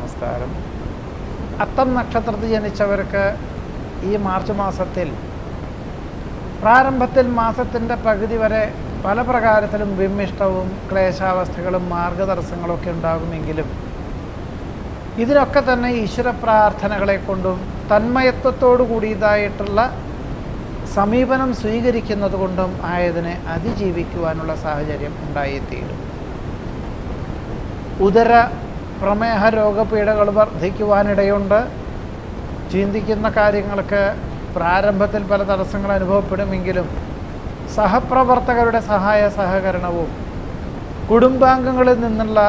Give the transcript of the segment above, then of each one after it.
നമസ്കാരം. അത്തം നക്ഷത്രത്തിൽ ജനിച്ചവർക്ക് ഈ മാർച്ച് മാസത്തിൽ പ്രാരംഭത്തിൽ മാസത്തിൻ്റെ പകുതി വരെ പല പ്രകാരത്തിലും വിമ്മിഷ്ടവും ക്ലേശാവസ്ഥകളും മാർഗതടസ്സങ്ങളൊക്കെ ഉണ്ടാകുമെങ്കിലും ഇതിനൊക്കെ തന്നെ ഈശ്വര പ്രാർത്ഥനകളെ കൊണ്ടും തന്മയത്വത്തോടു കൂടിയതായിട്ടുള്ള സമീപനം സ്വീകരിക്കുന്നത് കൊണ്ടും ആയതിനെ അതിജീവിക്കുവാനുള്ള സാഹചര്യം ഉണ്ടായിത്തീരും. ഉദര പ്രമേഹ രോഗപീഠകൾ വർദ്ധിക്കുവാനിടയുണ്ട്. ചിന്തിക്കുന്ന കാര്യങ്ങൾക്ക് പ്രാരംഭത്തിൽ പല തടസ്സങ്ങൾ അനുഭവപ്പെടുമെങ്കിലും സഹപ്രവർത്തകരുടെ സഹായ സഹകരണവും കുടുംബാംഗങ്ങളിൽ നിന്നുള്ള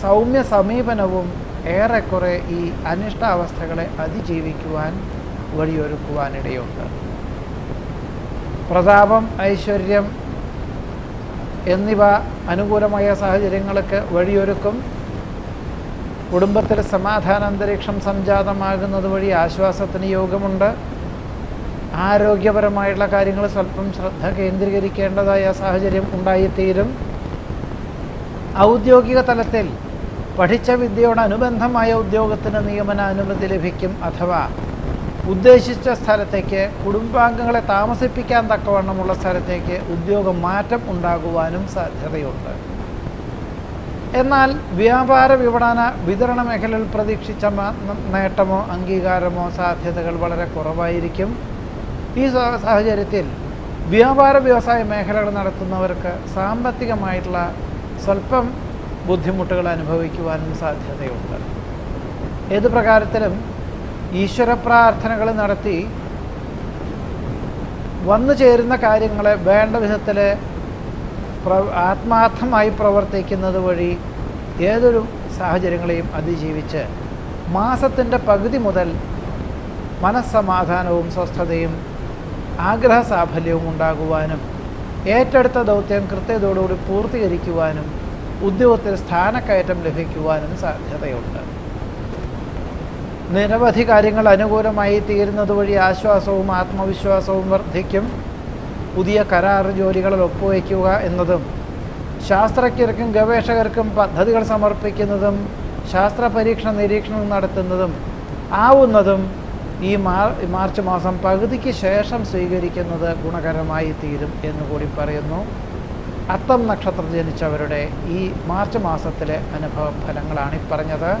സൗമ്യ സമീപനവും ഏറെക്കുറെ ഈ അനിഷ്ടാവസ്ഥകളെ അതിജീവിക്കുവാൻ വഴിയൊരുക്കുവാനിടയുണ്ട്. പ്രതാപം, ഐശ്വര്യം എന്നിവ അനുകൂലമായ സാഹചര്യങ്ങൾക്ക് വഴിയൊരുക്കും. കുടുംബത്തിൽ സമാധാന അന്തരീക്ഷം സംജാതമാകുന്നത് വഴി ആശ്വാസത്തിന് യോഗമുണ്ട്. ആരോഗ്യപരമായിട്ടുള്ള കാര്യങ്ങൾ സ്വല്പം ശ്രദ്ധ കേന്ദ്രീകരിക്കേണ്ടതായ സാഹചര്യം ഉണ്ടായിത്തീരും. ഔദ്യോഗിക തലത്തിൽ പഠിച്ച വിദ്യയോടനുബന്ധമായ ഉദ്യോഗത്തിന് നിയമനാനുമതി ലഭിക്കും. അഥവാ ഉദ്ദേശിച്ച സ്ഥലത്തേക്ക് കുടുംബാംഗങ്ങളെ താമസിപ്പിക്കാൻ തക്കവണ്ണമുള്ള സ്ഥലത്തേക്ക് ഉദ്യോഗ മാറ്റം ഉണ്ടാകുവാനും സാധ്യതയുണ്ട്. എന്നാൽ വ്യാപാര വിതരണ മേഖലയിൽ പ്രതീക്ഷിച്ച നേട്ടമോ അംഗീകാരമോ സാധ്യതകൾ വളരെ കുറവായിരിക്കും. ഈ സാഹചര്യത്തിൽ വ്യവസായ മേഖലകൾ നടത്തുന്നവർക്ക് സാമ്പത്തികമായിട്ടുള്ള സ്വല്പം ബുദ്ധിമുട്ടുകൾ അനുഭവിക്കുവാനും സാധ്യതയുണ്ട്. ഏത് പ്രകാരത്തിലും ഈശ്വര പ്രാർത്ഥനകൾ നടത്തി വന്നു ചേരുന്ന കാര്യങ്ങളെ വേണ്ട വിധത്തിൽ ആത്മാർത്ഥമായി പ്രവർത്തിക്കുന്നത് വഴി ഏതൊരു സാഹചര്യങ്ങളെയും അതിജീവിച്ച് മാസത്തിൻ്റെ പകുതി മുതൽ മനസ്സമാധാനവും സ്വസ്ഥതയും ആഗ്രഹ സാഫല്യവും ഉണ്ടാകുവാനും ഏറ്റെടുത്ത ദൗത്യം കൃത്യതയോടുകൂടി പൂർത്തീകരിക്കുവാനും ഉദ്യോഗത്തിൽ സ്ഥാനക്കയറ്റം ലഭിക്കുവാനും സാധ്യതയുണ്ട്. നിരവധി കാര്യങ്ങൾ അനുകൂലമായി തീരുന്നത് വഴി ആശ്വാസവും ആത്മവിശ്വാസവും വർദ്ധിക്കും. പുതിയ കരാർ ജോലികളിൽ ഒപ്പുവയ്ക്കുക എന്നതും ശാസ്ത്രജ്ഞർക്കും ഗവേഷകർക്കും പദ്ധതികൾ സമർപ്പിക്കുന്നതും ശാസ്ത്ര പരീക്ഷണ നിരീക്ഷണം നടത്തുന്നതും ആവുന്നതും ഈ മാർച്ച് മാസം പകുതിക്ക് ശേഷം സ്വീകരിക്കുന്നത് ഗുണകരമായി തീരും എന്നുകൂടി പറയുന്നു. അത്തം നക്ഷത്രം ജനിച്ചവരുടെ ഈ മാർച്ച് മാസത്തിലെ അനുഭവ ഫലങ്ങളാണ് ഈ പറഞ്ഞത്.